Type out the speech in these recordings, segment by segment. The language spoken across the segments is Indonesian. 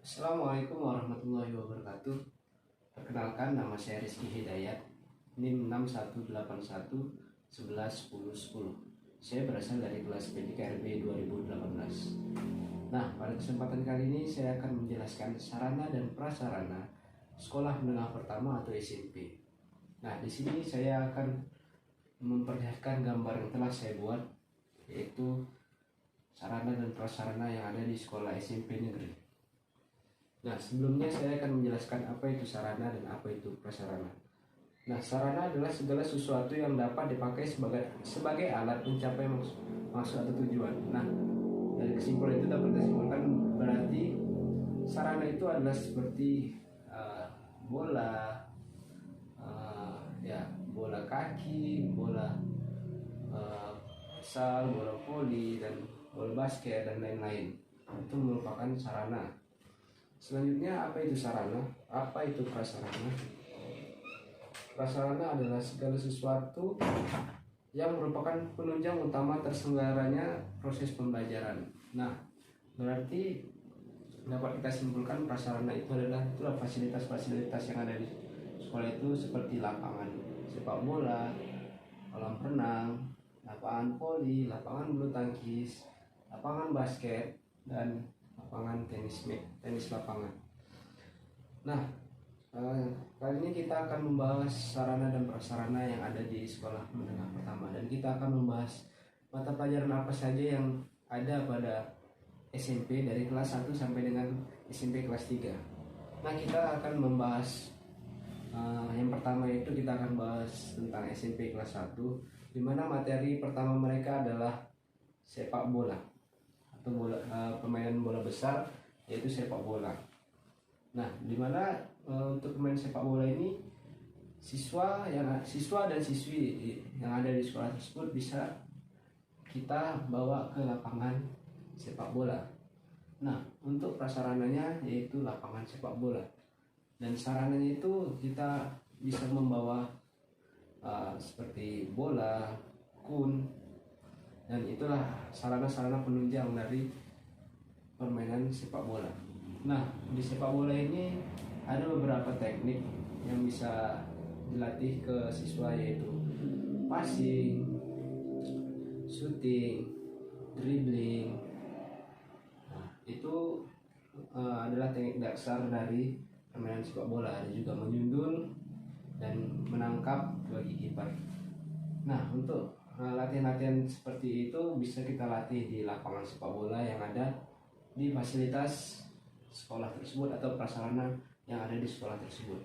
Assalamualaikum warahmatullahi wabarakatuh. Perkenalkan, nama saya Rizky Hidayat, NIM 6181111010. Saya berasal dari kelas PDKRB 2018. Nah, pada kesempatan kali ini saya akan menjelaskan sarana dan prasarana sekolah menengah pertama atau SMP. Nah, di sini saya akan memperlihatkan gambar yang telah saya buat, yaitu sarana dan prasarana yang ada di sekolah SMP negeri. Nah, sebelumnya saya akan menjelaskan apa itu sarana dan apa itu prasarana. Nah, sarana adalah segala sesuatu yang dapat dipakai sebagai alat mencapai maksud atau tujuan. Nah, dari kesimpulan itu dapat disimpulkan berarti sarana itu adalah seperti bola, bola kaki, bola futsal, bola voli, dan bola basket dan lain-lain. Itu merupakan sarana. Selanjutnya, apa itu sarana? Apa itu prasarana? Prasarana adalah segala sesuatu yang merupakan penunjang utama terselenggaranya proses pembelajaran. Nah, berarti dapat kita simpulkan prasarana itu adalah fasilitas-fasilitas yang ada di sekolah itu, seperti lapangan sepak bola, kolam renang, lapangan voli, lapangan bulu tangkis, lapangan basket, dan lapangan tenis lapangan. Nah, kali ini kita akan membahas sarana dan prasarana yang ada di sekolah menengah pertama, dan kita akan membahas mata pelajaran apa saja yang ada pada SMP dari kelas 1 sampai dengan SMP kelas 3. Nah, kita akan membahas yang pertama itu kita akan bahas tentang SMP kelas 1, di mana materi pertama mereka adalah sepak bola atau permainan bola besar, yaitu sepak bola. Nah, di mana untuk pemain sepak bola ini siswa dan siswi yang ada di sekolah tersebut bisa kita bawa ke lapangan sepak bola. Nah, untuk prasarananya yaitu lapangan sepak bola, dan sarananya itu kita bisa membawa seperti bola, kun, dan itulah sarana-sarana penunjang dari permainan sepak bola. Nah, di sepak bola ini ada beberapa teknik yang bisa dilatih ke siswa, yaitu passing, shooting, dribbling. Nah, itu adalah teknik dasar dari permainan sepak bola. Ada juga menyundul dan menangkap bagi kiper. Nah, untuk latihan-latihan seperti itu bisa kita latih di lapangan sepak bola yang ada di fasilitas sekolah tersebut atau prasarana yang ada di sekolah tersebut.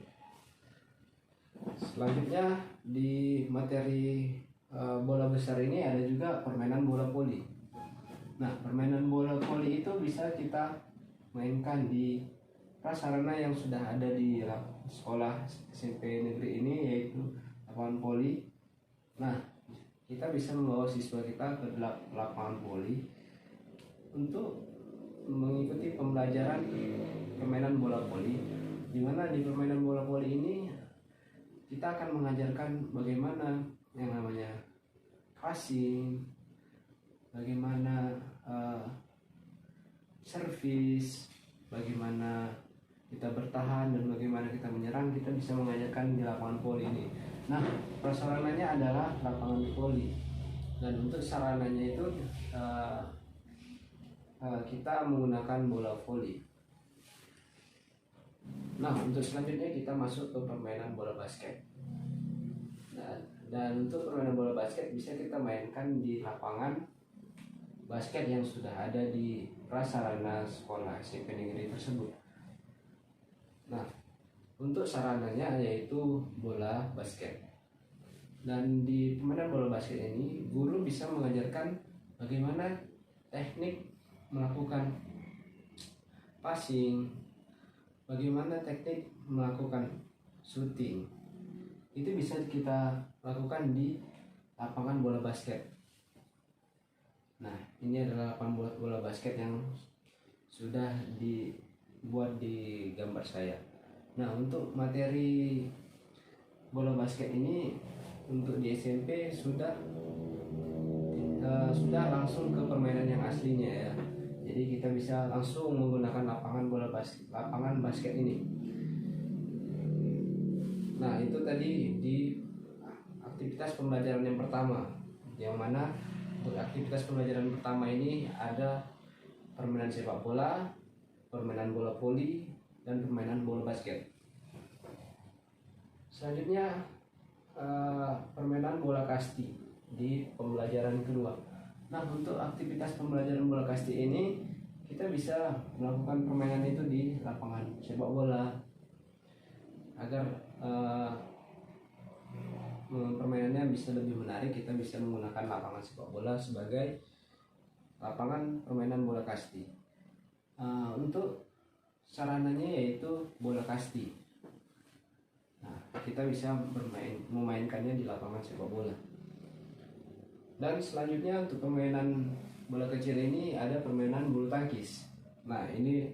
Selanjutnya, di materi bola besar ini ada juga permainan bola voli. Nah, permainan bola voli itu bisa kita mainkan di prasarana yang sudah ada di sekolah SMP negeri ini, yaitu lapangan voli. Nah, kita bisa membawa siswa kita ke lapangan voli untuk mengikuti pembelajaran permainan bola voli, di mana di permainan bola voli ini kita akan mengajarkan bagaimana yang namanya passing, bagaimana servis, bagaimana kita bertahan, dan bagaimana kita menyerang. Kita bisa mengajarkan di lapangan voli ini. Nah, prasarananya adalah lapangan voli, dan untuk sarananya itu kita menggunakan bola voli. Nah, untuk selanjutnya kita masuk ke permainan bola basket. Dan untuk permainan bola basket bisa kita mainkan di lapangan basket yang sudah ada di prasarana sekolah SMP negeri tersebut. Nah, untuk sarananya yaitu bola basket. Dan di permainan bola basket ini guru bisa mengajarkan bagaimana teknik melakukan passing, bagaimana teknik melakukan shooting. Itu bisa kita lakukan di lapangan bola basket. Nah, ini adalah lapangan bola basket yang sudah dibuat di gambar saya. Nah, untuk materi bola basket ini untuk di SMP sudah langsung ke permainan yang aslinya, ya, Jadi kita bisa langsung menggunakan lapangan basket ini. Nah, itu tadi di aktivitas pembelajaran yang pertama, yang mana untuk aktivitas pembelajaran pertama ini ada permainan sepak bola, permainan bola voli, dan permainan bola basket. Selanjutnya permainan bola kasti di pembelajaran kedua. Nah, untuk aktivitas pembelajaran bola kasti ini kita bisa melakukan permainan itu di lapangan sepak bola agar permainannya bisa lebih menarik. Kita bisa menggunakan lapangan sepak bola sebagai lapangan permainan bola kasti. Untuk sarananya yaitu bola kasti. Nah, kita bisa memainkannya di lapangan sepak bola. Dan selanjutnya untuk permainan bola kecil ini ada permainan bulu tangkis. Nah, ini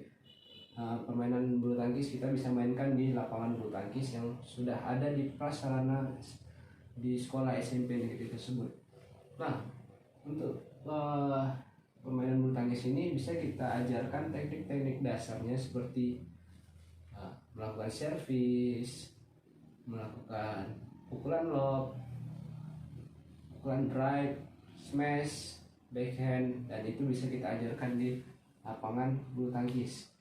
permainan bulu tangkis kita bisa mainkan di lapangan bulu tangkis yang sudah ada di prasarana di sekolah SMP negeri tersebut. Nah, untuk permainan bulu tangkis ini bisa kita ajarkan teknik-teknik dasarnya seperti melakukan servis, melakukan pukulan lob, pukulan drive, smash, backhand, dan itu bisa kita ajarkan di lapangan bulu tangkis.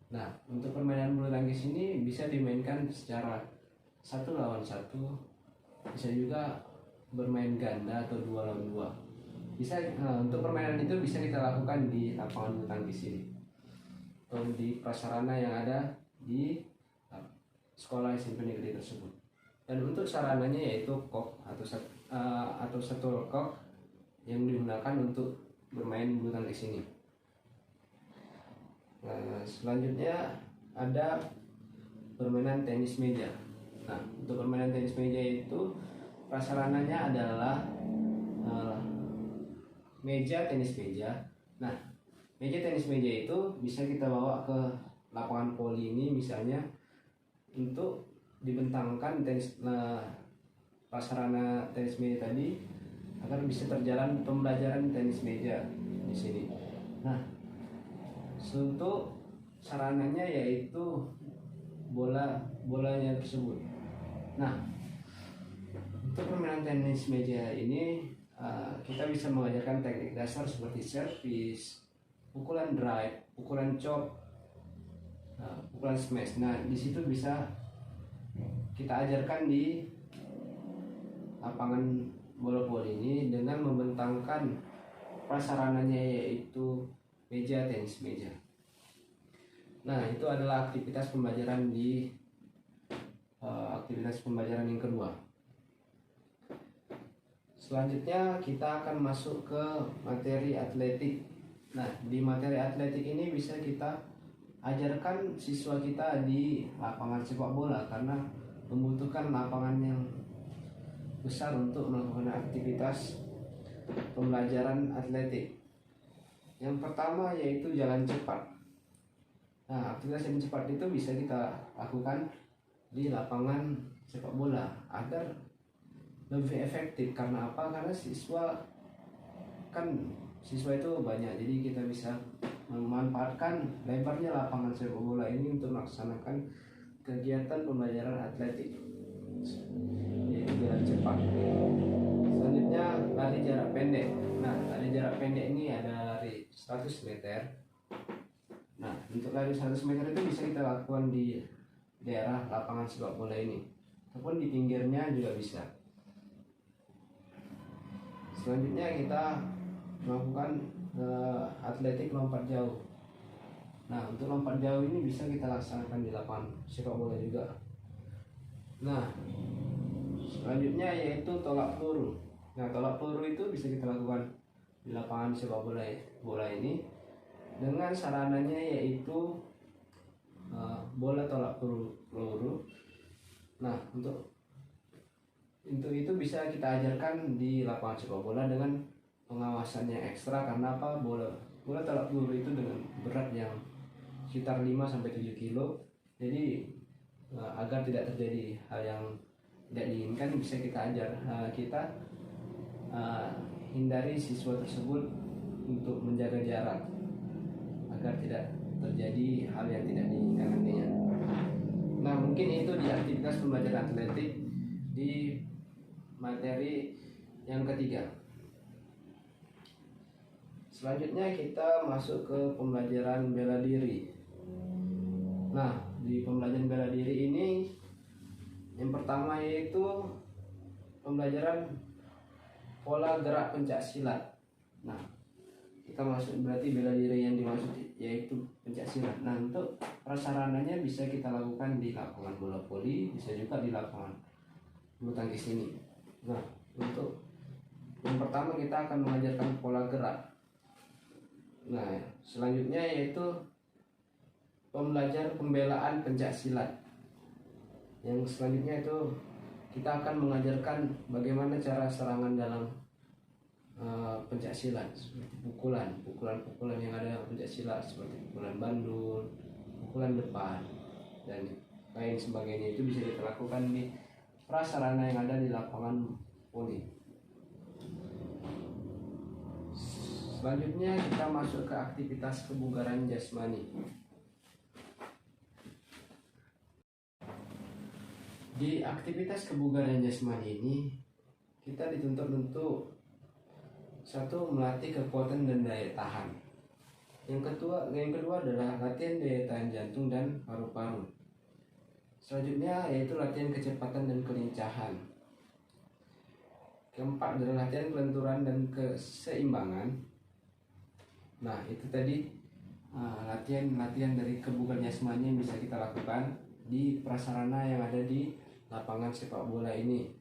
Nah, untuk permainan bulu tangkis ini bisa dimainkan secara 1 lawan 1, bisa juga bermain ganda atau 2 lawan 2. Untuk permainan itu bisa kita lakukan di lapangan bulu tangkis ini atau di prasarana yang ada di sekolah SMP negeri tersebut. Dan untuk sarananya yaitu kok atau satu kok yang digunakan untuk bermain bulu tangkis ini. Nah, selanjutnya ada permainan tenis meja. Nah, untuk permainan tenis meja itu prasarananya adalah meja tenis meja. Nah, meja tenis meja itu bisa kita bawa ke lapangan voli ini misalnya untuk dibentangkan prasarana tenis meja tadi agar bisa terjalan pembelajaran tenis meja di sini. Nah, untuk sarananya yaitu bolanya tersebut. Nah, untuk permainan tenis meja ini kita bisa mengajarkan teknik dasar seperti servis, pukulan drive, pukulan chop, pukulan smash. Nah, di situ bisa kita ajarkan di lapangan bola voli ini dengan membentangkan prasarananya yaitu meja tenis meja. Nah, itu adalah aktivitas pembelajaran di aktivitas pembelajaran yang kedua. Selanjutnya kita akan masuk ke materi atletik. Nah, di materi atletik ini bisa kita ajarkan siswa kita di lapangan sepak bola karena membutuhkan lapangan yang besar untuk melakukan aktivitas pembelajaran atletik. Yang pertama yaitu jalan cepat. Nah, aktivitas jalan cepat itu bisa kita lakukan di lapangan sepak bola agar lebih efektif. Karena apa? Karena siswa itu banyak, jadi kita bisa memanfaatkan lebarnya lapangan sepak bola ini untuk melaksanakan kegiatan pembelajaran atletik yaitu jalan cepat. Selanjutnya lari jarak pendek. Nah, lari jarak pendek ini ada lari 100 meter. Nah, untuk lari 100 meter itu bisa kita lakukan di daerah lapangan sepak bola ini ataupun di pinggirnya juga bisa. Selanjutnya kita melakukan atletik lompat jauh. Nah, untuk lompat jauh ini bisa kita laksanakan di lapangan sepak bola juga. Nah, selanjutnya yaitu tolak peluru. Nah, tolak peluru itu bisa kita lakukan di lapangan sepak bola ini dengan sarananya yaitu bola tolak peluru. Nah, untuk itu bisa kita ajarkan di lapangan sepak bola dengan pengawasannya ekstra. Karena apa? Bola tolak peluru itu dengan berat yang sekitar 5-7 kilo. Jadi agar tidak terjadi hal yang tidak diinginkan bisa kita ajar, hindari siswa tersebut untuk menjaga jarak. agar tidak terjadi hal yang tidak diinginkannya. Nah, mungkin itu di aktivitas pembelajaran atletik di materi yang ketiga. Selanjutnya kita masuk ke pembelajaran bela diri. Nah, di pembelajaran bela diri ini yang pertama yaitu pembelajaran pola gerak pencak silat. Nah, kita masuk berarti bela diri yang dimaksud yaitu pencak silat. Nah, untuk prasarananya bisa kita lakukan di lapangan bola voli, bisa juga di lapangan bulu tangkis ini. Nah, untuk yang pertama kita akan mengajarkan pola gerak. Nah, selanjutnya yaitu pembelajaran pembelaan pencak silat. Yang selanjutnya itu kita akan mengajarkan bagaimana cara serangan dalam pencak silat, seperti pukulan yang ada dalam pencak silat, seperti pukulan bandul, pukulan depan, dan lain sebagainya. Itu bisa kita lakukan di prasarana yang ada di lapangan voli. Selanjutnya kita masuk ke aktivitas kebugaran jasmani. Di aktivitas kebugaran jasmani ini kita dituntut untuk satu, melatih kekuatan dan daya tahan. Yang kedua adalah latihan daya tahan jantung dan paru-paru. Selanjutnya yaitu latihan kecepatan dan kelincahan. Keempat adalah latihan kelenturan dan keseimbangan. Nah, itu tadi latihan dari kebugaran jasmani yang bisa kita lakukan di prasarana yang ada di lapangan sepak bola ini.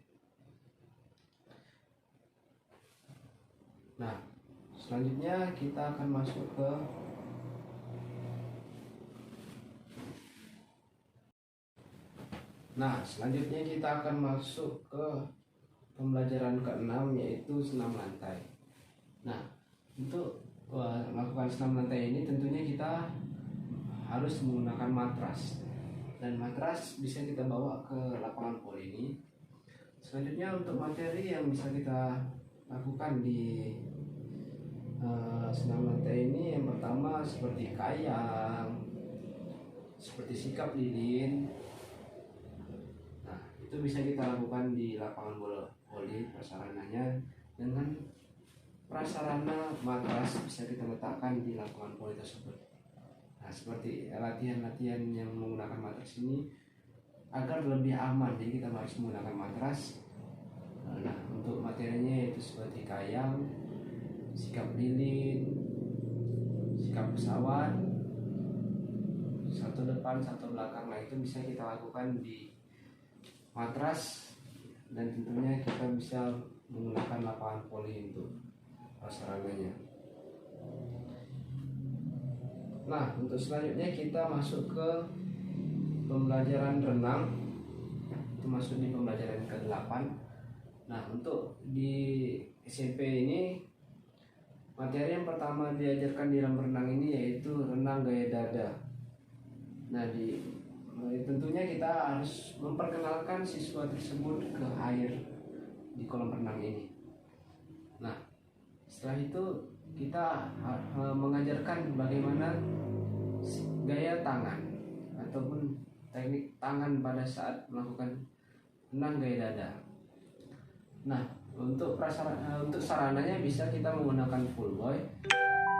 Nah, selanjutnya kita akan masuk ke pembelajaran ke-6 yaitu senam lantai. Nah, untuk melakukan senam lantai ini tentunya kita harus menggunakan matras. Dan matras bisa kita bawa ke lapangan voli ini. Selanjutnya untuk materi yang bisa kita lakukan di senam lantai ini, yang pertama seperti kayang, seperti sikap lilin. Nah, itu bisa kita lakukan di lapangan bola voli prasarananya. Dengan prasarana matras bisa kita letakkan di lapangan voli tersebut. Nah, seperti latihan-latihan yang menggunakan matras ini agar lebih aman, jadi kita harus menggunakan matras. Nah, untuk materinya yaitu seperti kayang, sikap lilin, sikap pesawat, satu depan satu belakang. Nah, itu bisa kita lakukan di matras, dan tentunya kita bisa menggunakan lapangan voli untuk prasarananya. Nah, untuk selanjutnya kita masuk ke pembelajaran renang. Itu masuk di pembelajaran ke-8. Nah, untuk di SMP ini materi yang pertama diajarkan di dalam renang ini yaitu renang gaya dada. Nah, tentunya kita harus memperkenalkan siswa tersebut ke air di kolam renang ini. Nah, setelah itu kita mengajarkan bagaimana gaya tangan ataupun teknik tangan pada saat melakukan renang gaya dada. Nah, untuk sarananya bisa kita menggunakan full boy.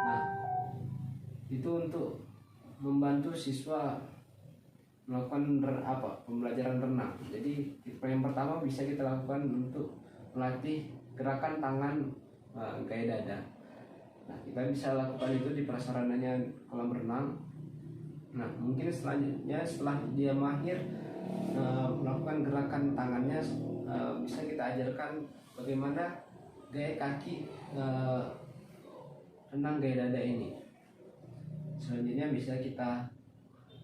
Nah, itu untuk membantu siswa melakukan pembelajaran renang. Jadi yang pertama bisa kita lakukan untuk melatih gerakan tangan gaya dada. Nah, kita bisa lakukan itu di prasarananya kolam renang. Nah, mungkin selanjutnya setelah dia mahir melakukan gerakan tangannya, bisa kita ajarkan bagaimana gaya kaki renang gaya dada ini. Selanjutnya bisa kita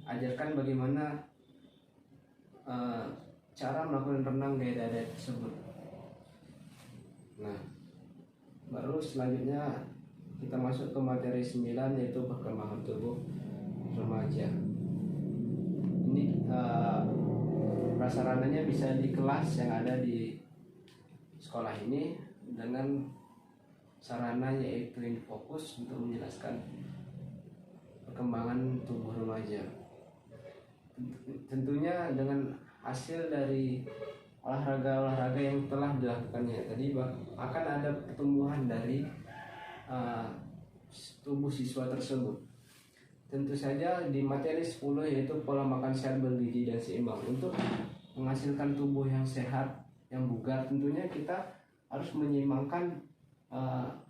ajarkan bagaimana cara melakukan renang gaya dada tersebut. Nah, baru selanjutnya kita masuk ke materi 9 yaitu perkembangan tubuh remaja. Ini prasarananya bisa di kelas yang ada di sekolah ini dengan sarana yaitu yang fokus untuk menjelaskan perkembangan tubuh remaja. Tentunya dengan hasil dari olahraga yang telah dilakukannya tadi akan ada pertumbuhan dari tubuh siswa tersebut. Tentu saja di materi 10 yaitu pola makan sehat, bergizi dan seimbang. Untuk menghasilkan tubuh yang sehat, yang bugar, tentunya kita harus menyeimbangkan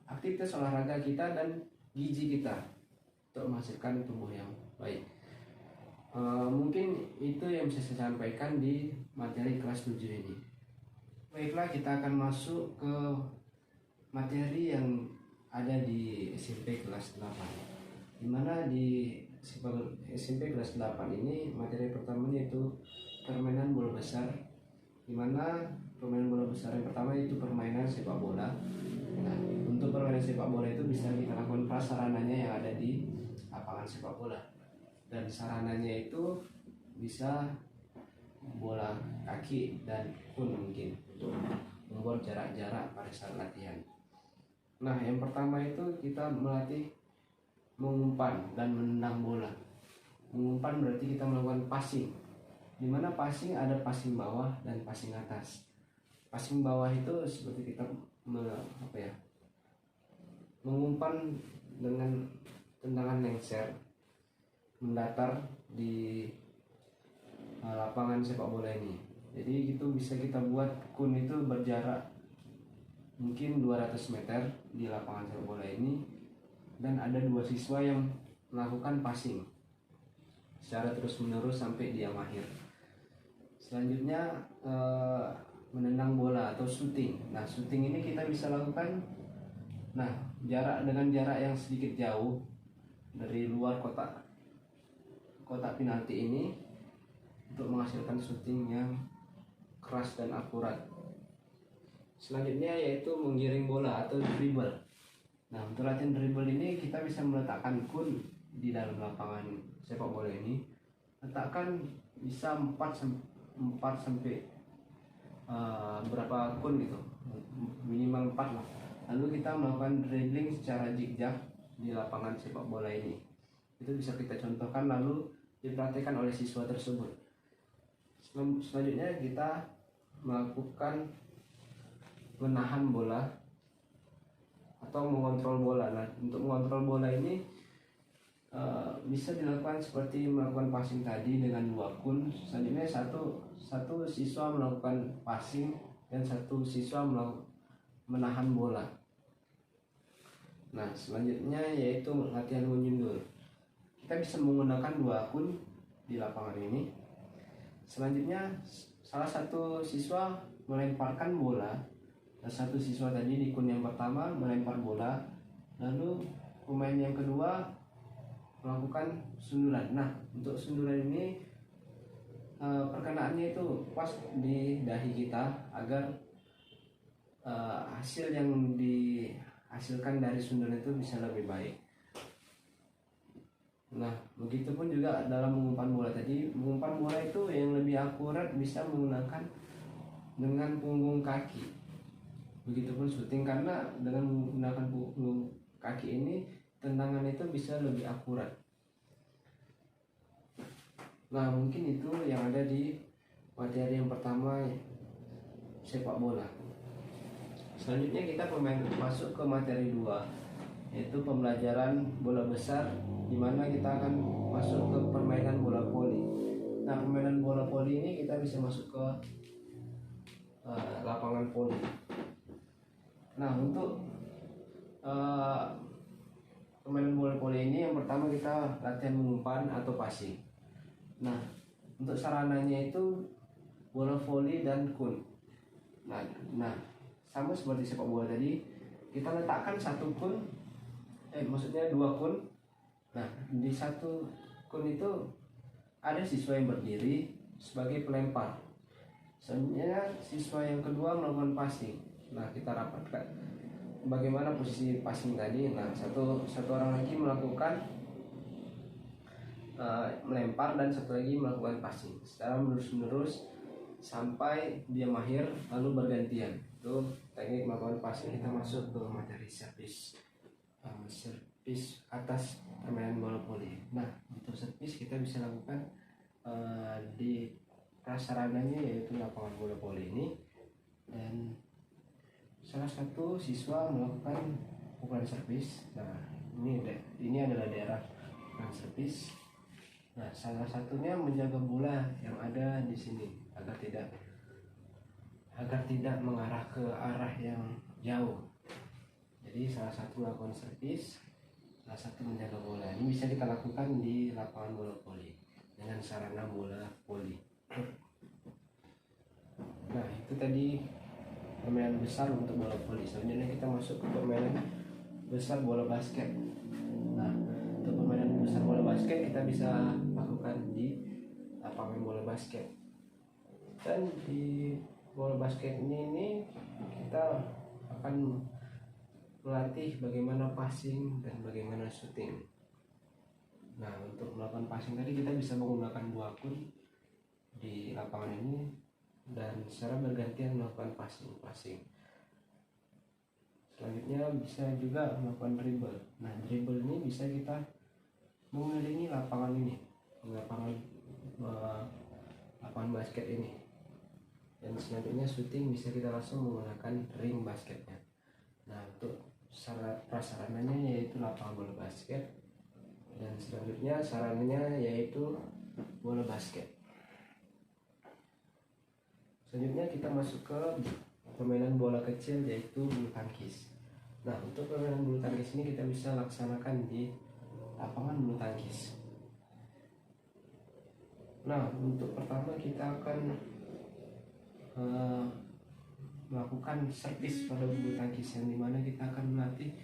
aktivitas olahraga kita dan gizi kita untuk menghasilkan tubuh yang baik. Mungkin itu yang bisa saya sampaikan di materi kelas 7 ini. Baiklah, kita akan masuk ke materi yang ada di SMP kelas 8. Dimana di SMP kelas 8 ini materi pertamanya itu permainan bola besar. Dimana permainan bola besar yang pertama itu permainan sepak bola. Nah, untuk permainan sepak bola itu bisa kita lakukan prasarananya yang ada di lapangan sepak bola. Dan sarananya itu bisa bola kaki dan kun mungkin untuk membuat jarak-jarak pada saat latihan. Nah, yang pertama itu kita melatih mengumpan dan menendang bola. Mengumpan berarti kita melakukan passing. Di mana passing ada passing bawah dan passing atas. Passing bawah itu seperti kita mengumpan dengan tendangan lengser mendatar di lapangan sepak bola ini. Jadi itu bisa kita buat kun itu berjarak mungkin 200 meter di lapangan sepak bola ini, dan ada 2 siswa yang melakukan passing secara terus menerus sampai dia mahir. Selanjutnya menendang bola atau shooting. Nah, shooting ini kita bisa lakukan dengan jarak yang sedikit jauh dari luar kotak penalti ini untuk menghasilkan shooting yang keras dan akurat. Selanjutnya yaitu menggiring bola atau dribble. Nah, untuk latihan dribble ini kita bisa meletakkan kun di dalam lapangan sepak bola ini. Letakkan bisa 4 sampai berapa kun gitu, minimal 4 lah. Lalu kita melakukan dribbling secara zigzag di lapangan sepak bola ini. Itu bisa kita contohkan lalu dipraktikkan oleh siswa tersebut. Selanjutnya kita melakukan menahan bola atau mengontrol bola. Nah, untuk mengontrol bola ini bisa dilakukan seperti melakukan passing tadi dengan 2 kun. Selanjutnya satu siswa melakukan passing dan satu siswa menahan bola. Nah, selanjutnya yaitu latihan menyundul. Kita bisa menggunakan 2 kun di lapangan ini. Selanjutnya salah satu siswa melemparkan bola, dan satu siswa tadi di kun yang pertama melempar bola, lalu pemain yang kedua melakukan sundulan. Nah, untuk sundulan ini perkenaannya itu pas di dahi kita agar hasil yang dihasilkan dari sundulan itu bisa lebih baik. Nah, begitupun juga dalam mengumpan bola tadi. Mengumpan bola itu yang lebih akurat bisa menggunakan dengan punggung kaki. Begitupun syuting, karena dengan menggunakan punggung kaki ini tendangan itu bisa lebih akurat. Nah, mungkin itu yang ada di materi yang pertama, sepak bola. Selanjutnya kita masuk ke materi 2, yaitu pembelajaran bola besar, di mana kita akan masuk ke permainan bola voli. Nah, permainan bola voli ini kita bisa masuk ke lapangan voli. Nah, untuk permainan bola voli ini yang pertama kita latihan mengumpan atau passing. Nah, untuk sarananya itu bola voli dan kun. Nah, sama seperti sepak bola tadi, kita letakkan 1 kun, maksudnya 2 kun. Nah, di 1 kun itu ada siswa yang berdiri sebagai pelempar. Selanjutnya siswa yang kedua melakukan passing. Nah, kita rapatkan bagaimana posisi passing tadi. Nah, satu orang lagi melakukan melempar dan satu lagi melakukan passing secara menerus sampai dia mahir, lalu bergantian. Itu teknik melakukan passing. Kita masuk ke materi servis atas permainan bola voli. Nah, untuk servis kita bisa lakukan di prasarananya yaitu lapangan bola voli ini, dan salah satu siswa melakukan pukulan servis. Nah, ini adalah daerah pukulan servis. Nah, salah satunya menjaga bola yang ada di sini agar tidak mengarah ke arah yang jauh. Jadi salah satu melakukan servis, salah satu menjaga bola. Ini bisa kita lakukan di lapangan bola voli dengan sarana bola voli. Nah, itu tadi permainan besar untuk bola voli. Selanjutnya kita masuk ke permainan besar bola basket. Nah, untuk permainan besar bola basket kita bisa lakukan di lapangan bola basket. Dan di bola basket ini kita akan melatih bagaimana passing dan bagaimana shooting. Nah, untuk melakukan passing tadi kita bisa menggunakan 2 akun di lapangan ini dan secara bergantian melakukan passing. Selanjutnya bisa juga melakukan dribble. Nah, dribble ini bisa kita mengelilingi lapangan ini, lapangan basket ini. Dan selanjutnya shooting bisa kita langsung menggunakan ring basketnya. Nah, untuk prasarananya yaitu lapangan bola basket, dan selanjutnya sarannya yaitu bola basket. Selanjutnya kita masuk ke permainan bola kecil yaitu bulu tangkis. Nah, untuk permainan bulu tangkis ini kita bisa laksanakan di lapangan bulu tangkis. Nah, untuk pertama kita akan melakukan servis pada bulu tangkis, yang dimana kita akan melatih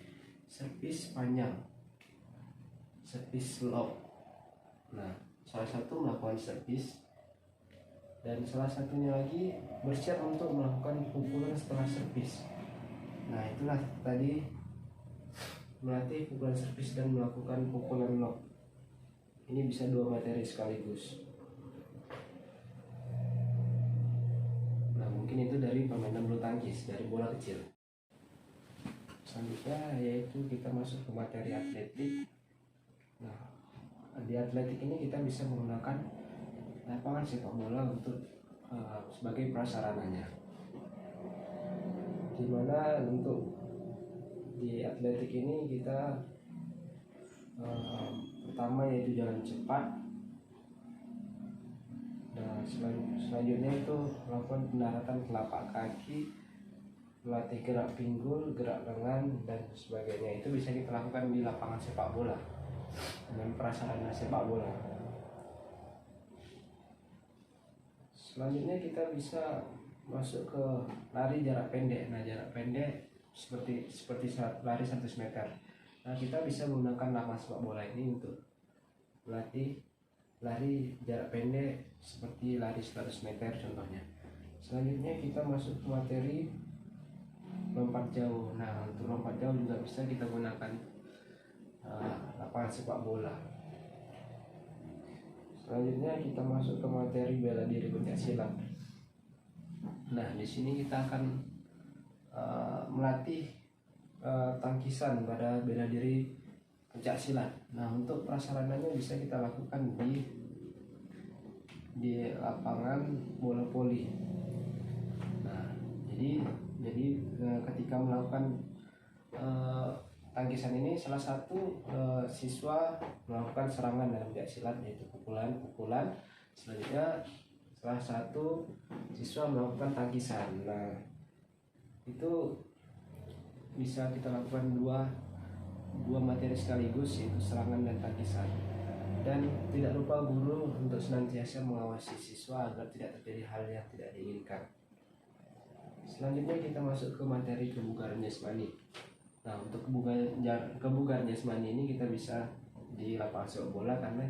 servis panjang, servis lob. Nah, salah satu melakukan servis, dan salah satunya lagi bersiap untuk melakukan pukulan setelah servis. Nah, itulah tadi melatih pukulan servis dan melakukan pukulan lob. Ini bisa 2 materi sekaligus. Nah, mungkin itu dari permainan bulu tangkis, dari bola kecil. Selanjutnya yaitu kita masuk ke materi atletik. Nah, di atletik ini kita bisa menggunakan lapangan sepak bola untuk sebagai prasarananya. Dimana untuk di atletik ini kita pertama yaitu jalan cepat. Nah, selanjutnya itu melakukan pendaratan telapak kaki, melatih gerak pinggul, gerak lengan, dan sebagainya. Itu bisa kita lakukan di lapangan sepak bola dengan prasarana sepak bola. Selanjutnya kita bisa masuk ke lari jarak pendek. Nah, jarak pendek seperti lari 100 meter. Nah, kita bisa menggunakan lapangan sepak bola ini untuk melatih lari jarak pendek seperti lari 100 meter contohnya. Selanjutnya kita masuk ke materi lompat jauh. Nah, untuk lompat jauh juga bisa kita gunakan lapangan sepak bola. Selanjutnya kita masuk ke materi bela diri pencaksilat. Nah, di sini kita akan melatih tangkisan pada bela diri pencaksilat. Nah, untuk prasarananya bisa kita lakukan di lapangan bola voli. Nah, jadi ketika melakukan tangkisan ini, salah satu siswa melakukan serangan dalam pencaksilat yaitu pukulan. Selanjutnya salah satu siswa melakukan tangkisan. Nah, itu bisa kita lakukan dua materi sekaligus, yaitu serangan dan tangkisan. Dan tidak lupa guru untuk senantiasa mengawasi siswa agar tidak terjadi hal yang tidak diinginkan. Selanjutnya kita masuk ke materi kebugaran jasmani. Nah, untuk kebugaran jasmani ini kita bisa di lapangan sepak bola karena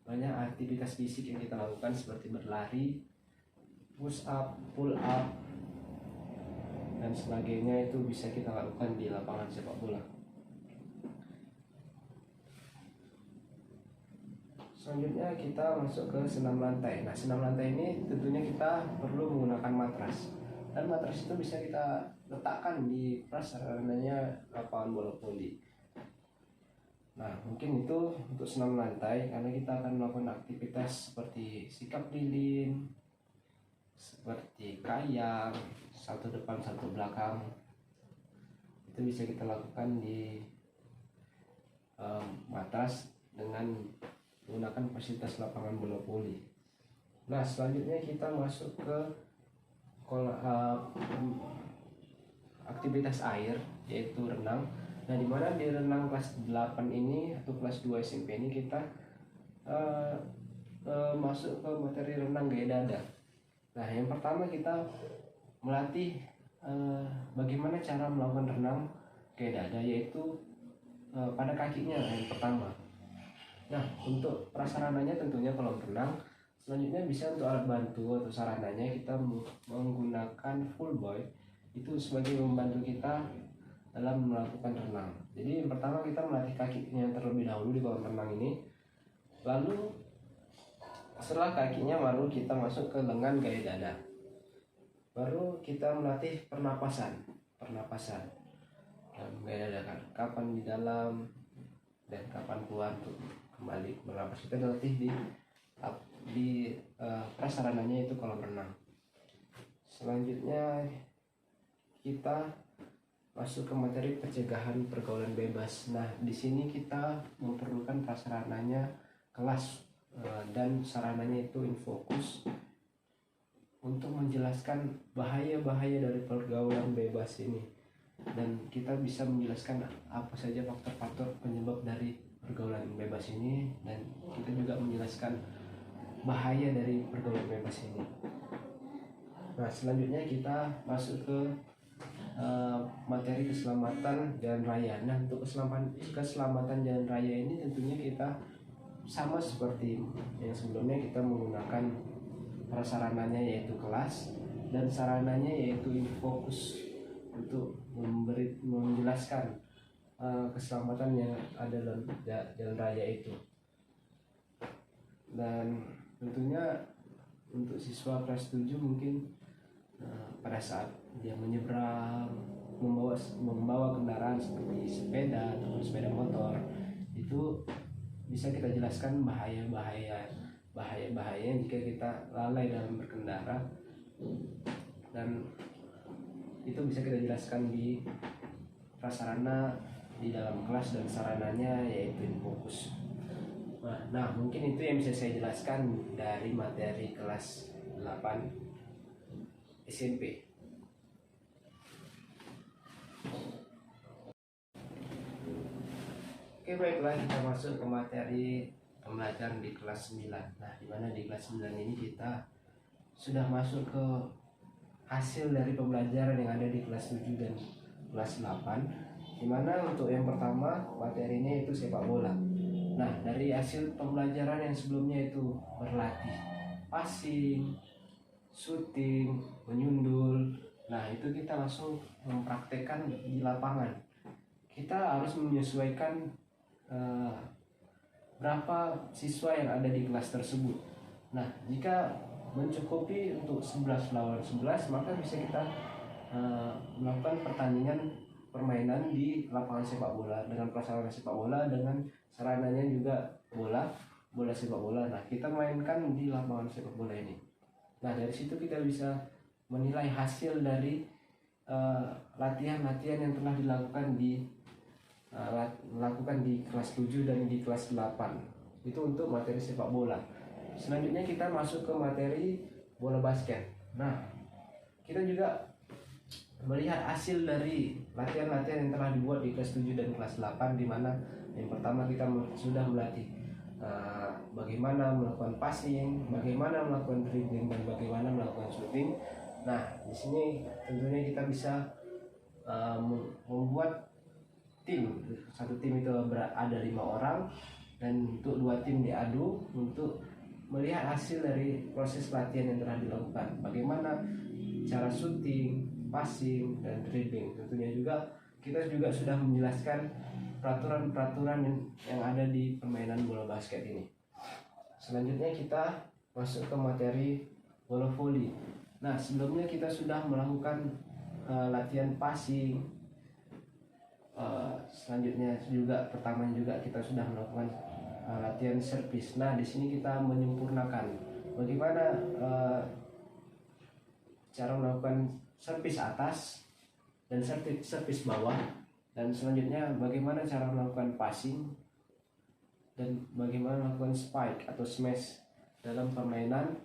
banyak aktivitas fisik yang kita lakukan seperti berlari, push up, pull up, dan sebagainya. Itu bisa kita lakukan di lapangan sepak bola. Selanjutnya kita masuk ke senam lantai. Nah, senam lantai ini tentunya kita perlu menggunakan matras. Dan matras itu bisa kita letakkan di prasarananya lapangan bola voli. Nah, mungkin itu untuk senam lantai, karena kita akan melakukan aktivitas seperti sikap lilin, seperti kayang, satu depan satu belakang. Itu bisa kita lakukan di matras dengan menggunakan fasilitas lapangan bola voli. Nah, selanjutnya kita masuk ke aktivitas air, yaitu renang. Nah, dimana di renang kelas 8 ini atau kelas 2 SMP ini kita masuk ke materi renang gaya dada. Nah, yang pertama kita melatih bagaimana cara melakukan renang gaya dada, yaitu pada kakinya yang pertama. Nah, untuk prasarananya tentunya kalau berenang, selanjutnya bisa untuk alat bantu atau sarananya kita menggunakan full boy, itu sebagai membantu kita dalam melakukan renang. Jadi yang pertama kita melatih kakinya terlebih dahulu di kolam renang ini, lalu setelah kakinya baru kita masuk ke lengan gaya dada, baru kita melatih pernapasan dalam gaya dada, kan kapan di dalam dan kapan keluar untuk kembali bernapas. Kita latih di prasarananya itu kolam renang. Selanjutnya kita masuk ke materi pencegahan pergaulan bebas. Nah, di sini kita memerlukan prasarananya kelas dan sarananya itu infokus untuk menjelaskan bahaya-bahaya dari pergaulan bebas ini, dan kita bisa menjelaskan apa saja faktor-faktor penyebab dari pergaulan bebas ini, dan kita juga menjelaskan bahaya dari pergaulan bebas ini. Nah, selanjutnya kita masuk ke materi keselamatan jalan raya. Nah, untuk keselamatan jalan raya ini tentunya kita sama seperti yang sebelumnya, kita menggunakan prasarananya yaitu kelas dan sarananya yaitu infokus untuk menjelaskan keselamatan yang ada dalam jalan raya itu. Dan tentunya untuk siswa kelas 7 mungkin pada saat dia menyeberang membawa kendaraan seperti sepeda atau sepeda motor, itu bisa kita jelaskan bahaya jika kita lalai dalam berkendara, dan itu bisa kita jelaskan di prasarana di dalam kelas dan sarananya yaitu fokus. Nah, mungkin itu yang bisa saya jelaskan dari materi kelas 8 SMP. Oke, baiklah, kita masuk ke materi pembelajaran di kelas 9. Nah, di mana di kelas 9 ini kita sudah masuk ke hasil dari pembelajaran yang ada di kelas 7 dan kelas 8, di mana untuk yang pertama materinya itu sepak bola. Nah, dari hasil pembelajaran yang sebelumnya itu berlatih passing, shooting, menyundul. Nah, itu kita langsung mempraktekkan di lapangan. Kita harus menyesuaikan berapa siswa yang ada di kelas tersebut. Nah, jika mencukupi untuk 11 lawan 11, maka bisa kita melakukan permainan di lapangan sepak bola dengan prasarana sepak bola, dengan sarananya juga bola sepak bola. Nah, kita mainkan di lapangan sepak bola ini. Nah, dari situ kita bisa menilai hasil dari latihan-latihan yang telah dilakukan di kelas 7 dan di kelas 8. Itu untuk materi sepak bola. Selanjutnya kita masuk ke materi bola basket. Nah, kita juga melihat hasil dari latihan-latihan yang telah dibuat di kelas 7 dan kelas 8, di mana yang pertama kita sudah melatih bagaimana melakukan passing, bagaimana melakukan dribbling, dan bagaimana melakukan shooting. Nah, di sini tentunya kita bisa membuat tim. Satu tim itu ada 5 orang, dan untuk 2 tim diadu untuk melihat hasil dari proses latihan yang telah dilakukan, bagaimana cara shooting, passing, dan dribbling. Tentunya juga kita juga sudah menjelaskan peraturan-peraturan yang ada di permainan bola basket ini. Selanjutnya kita masuk ke materi bola voli. Nah, sebelumnya kita sudah melakukan latihan passing, Selanjutnya juga pertama juga kita sudah melakukan latihan servis. Nah, di sini kita menyempurnakan bagaimana cara melakukan servis atas dan servis bawah, dan selanjutnya bagaimana cara melakukan passing dan bagaimana melakukan spike atau smash dalam permainan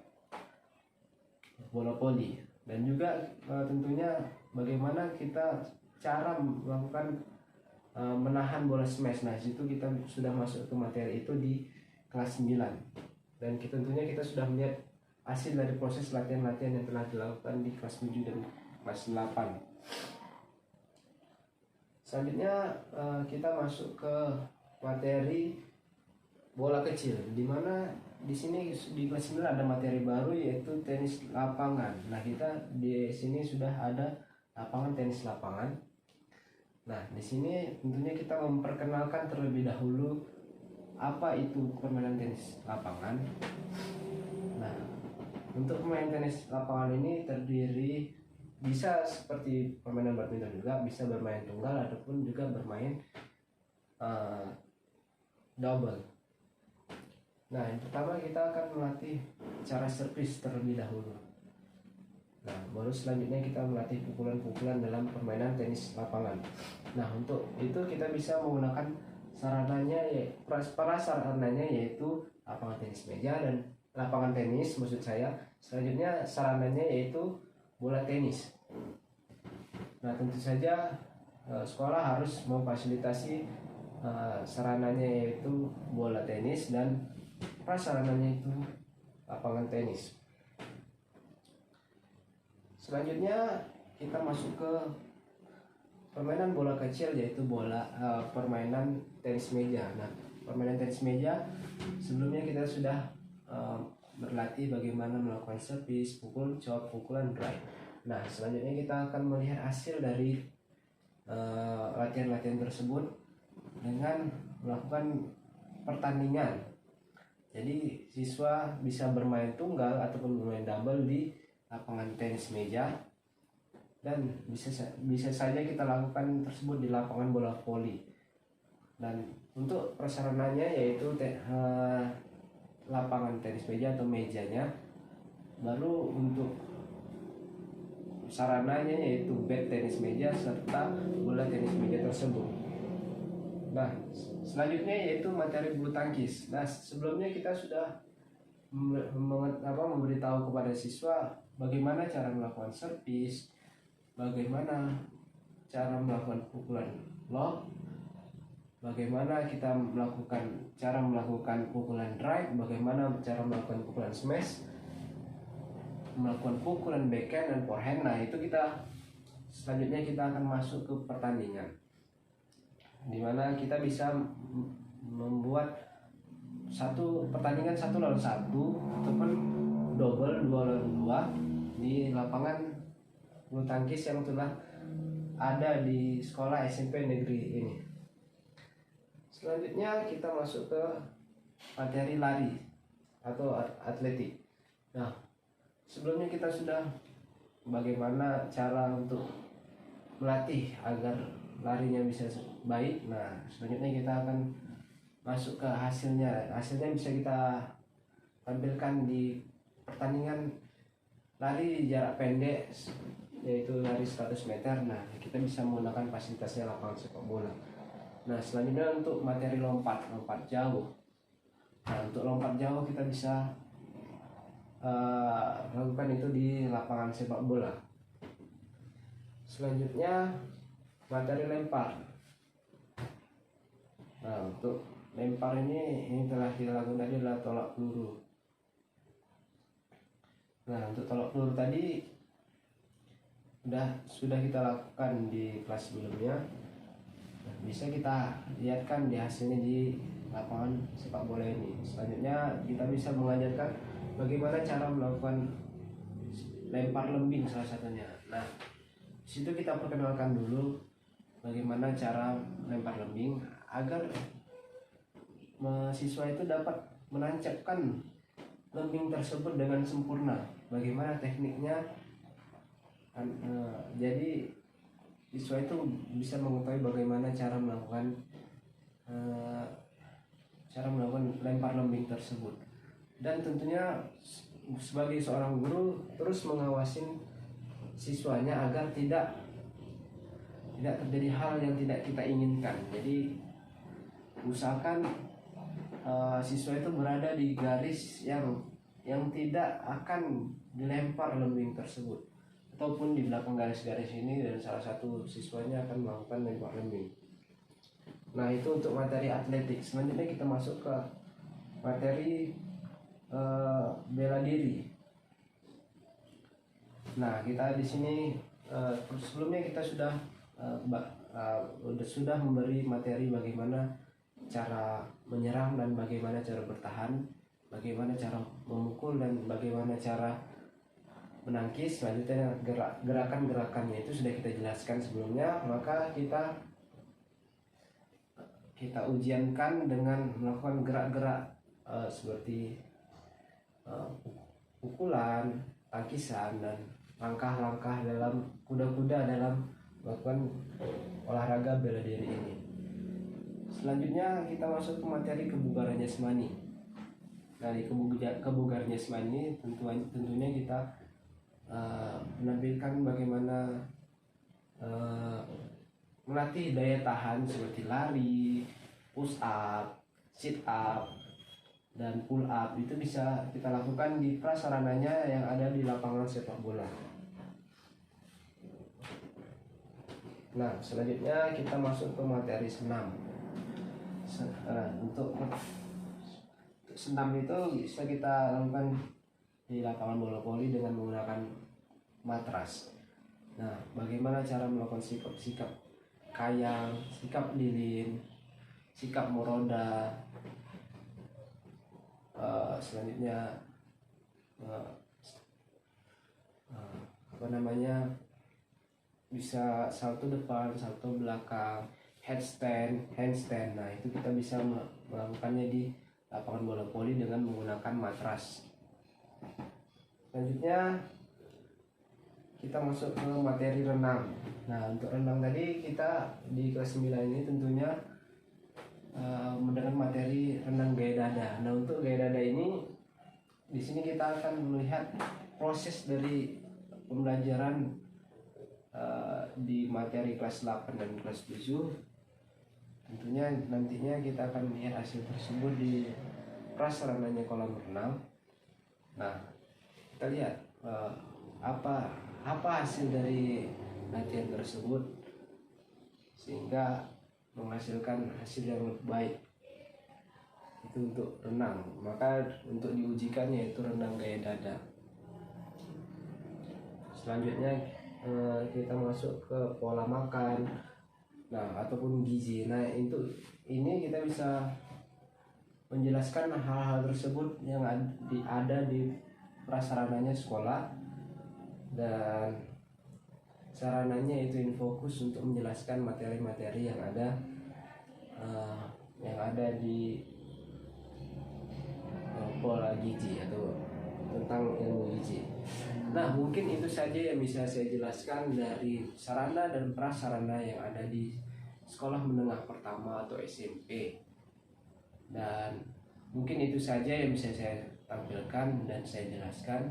bola voli, dan juga tentunya bagaimana kita cara melakukan menahan bola smash. Nah, situ kita sudah masuk ke materi itu di kelas 9, dan tentunya kita sudah melihat hasil dari proses latihan-latihan yang telah dilakukan di kelas 7 dan kelas 8. Selanjutnya kita masuk ke materi bola kecil, di mana di sini di kelas 9 ada materi baru yaitu tenis lapangan. Nah, kita di sini sudah ada lapangan tenis lapangan. Nah, di sini tentunya kita memperkenalkan terlebih dahulu apa itu permainan tenis lapangan. Nah, untuk permainan tenis lapangan ini terdiri bisa seperti permainan badminton juga, bisa bermain tunggal ataupun juga bermain double. Nah, yang pertama kita akan melatih cara servis terlebih dahulu. Nah, baru selanjutnya kita melatih pukulan-pukulan dalam permainan tenis lapangan. Nah, untuk itu kita bisa menggunakan sarananya yaitu lapangan tenis meja dan lapangan tenis maksud saya. Selanjutnya sarananya yaitu bola tenis. Nah, tentu saja sekolah harus memfasilitasi sarananya yaitu bola tenis dan prasarananya itu lapangan tenis. Selanjutnya kita masuk ke permainan bola kecil yaitu permainan tenis meja. Nah, permainan tenis meja sebelumnya kita sudah berlatih bagaimana melakukan servis, pukul, chop, pukulan, drive. Nah, selanjutnya kita akan melihat hasil dari latihan-latihan tersebut dengan melakukan pertandingan. Jadi siswa bisa bermain tunggal ataupun bermain double di lapangan tenis meja, dan bisa saja kita lakukan tersebut di lapangan bola voli. Dan untuk prasarananya yaitu lapangan tenis meja atau mejanya, baru untuk sarananya yaitu bat tenis meja serta bola tenis meja tersebut. Nah, selanjutnya yaitu materi bulu tangkis. Nah, sebelumnya kita sudah memberitahu kepada siswa bagaimana cara melakukan servis, bagaimana cara melakukan pukulan lob, bagaimana kita cara melakukan pukulan drive, bagaimana cara melakukan pukulan smash, melakukan pukulan backhand dan forehand. Nah, itu selanjutnya kita akan masuk ke pertandingan, di mana kita bisa membuat pertandingan 1 lawan 1 ataupun double 2 lawan 2 di lapangan bulu tangkis yang telah ada di sekolah SMP negeri ini. Selanjutnya kita masuk ke materi lari atau atletik. Nah, sebelumnya kita sudah bagaimana cara untuk melatih agar larinya bisa baik. Nah, selanjutnya kita akan masuk ke hasilnya. Hasilnya bisa kita tampilkan di pertandingan lari jarak pendek yaitu lari 100 meter. Nah, kita bisa menggunakan fasilitasnya lapangan sepak bola. Nah, selanjutnya untuk materi lompat jauh. Nah, untuk lompat jauh kita bisa lakukan itu di lapangan sepak bola. Selanjutnya materi lempar. Nah, untuk lempar ini telah dilakukan tadi adalah tolak peluru. Nah, untuk tolak peluru tadi sudah kita lakukan di kelas sebelumnya. Nah, bisa kita lihatkan di hasilnya di lapangan sepak bola ini. Selanjutnya kita bisa mengajarkan bagaimana cara melakukan lempar lembing salah satunya. Nah, situ kita perkenalkan dulu bagaimana cara lempar lembing agar mahasiswa itu dapat menancapkan lembing tersebut dengan sempurna. Bagaimana tekniknya? Jadi siswa itu bisa mengetahui bagaimana cara melakukan eh, lempar lembing tersebut. Dan tentunya sebagai seorang guru terus mengawasin siswanya agar tidak terjadi hal yang tidak kita inginkan. Jadi usahakan siswa itu berada di garis yang tidak akan dilempar lembing tersebut, ataupun di belakang garis-garis ini dan salah satu siswanya akan melakukan lempar lembing. Nah, itu untuk materi atletik. Selanjutnya kita masuk ke materi bela diri. Nah, kita di sini sebelumnya kita sudah memberi materi bagaimana cara menyerang dan bagaimana cara bertahan, bagaimana cara memukul dan bagaimana cara menangkis. Selanjutnya gerakan-gerakannya itu sudah kita jelaskan sebelumnya. Maka kita ujiankan dengan melakukan gerak-gerak seperti pukulan, tangkisan, dan langkah-langkah dalam kuda-kuda dalam melakukan olahraga bela diri ini. Selanjutnya kita masuk ke materi kebugaran jasmani. Nah, di kebugaran jasmani tentunya kita menampilkan bagaimana melatih daya tahan seperti lari, push up, sit up, dan pull up. Itu bisa kita lakukan di prasarananya yang ada di lapangan sepak bola. Nah, selanjutnya kita masuk ke materi senam. Untuk senam itu bisa kita lakukan di lapangan bola voli dengan menggunakan matras. Nah, bagaimana cara melakukan sikap kayang, sikap lilin, sikap moroda, selanjutnya bisa salto depan, salto belakang, handstand. Nah, itu kita bisa melakukannya di lapangan bola voli dengan menggunakan matras. Selanjutnya kita masuk ke materi renang. Nah, untuk renang tadi kita di kelas 9 ini tentunya mendengar materi renang gaya dada. Nah, untuk gaya dada ini di sini kita akan melihat proses dari pembelajaran di materi kelas 8 dan kelas 7. Tentunya nantinya kita akan melihat hasil tersebut di prasarananya kolam renang. Nah, kita lihat apa hasil dari latihan tersebut sehingga menghasilkan hasil yang lebih baik. Itu untuk renang. Maka untuk diujikan yaitu renang gaya dada. Selanjutnya kita masuk ke pola makan, nah, ataupun gizi. Nah, ini kita bisa menjelaskan hal-hal tersebut yang ada di prasarananya sekolah, dan sarananya itu infokus untuk menjelaskan materi-materi yang ada di pola gizi atau tentang ilmu gizi. Nah, mungkin itu saja yang bisa saya jelaskan dari sarana dan prasarana yang ada di sekolah menengah pertama atau SMP. Dan mungkin itu saja yang bisa saya tampilkan dan saya jelaskan.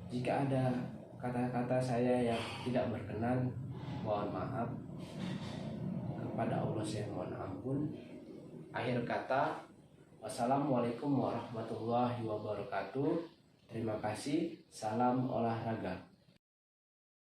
Jika ada kata-kata saya yang tidak berkenan, mohon maaf. Kepada Allah saya mohon ampun. Akhir kata, wassalamualaikum warahmatullahi wabarakatuh. Terima kasih. Salam olahraga.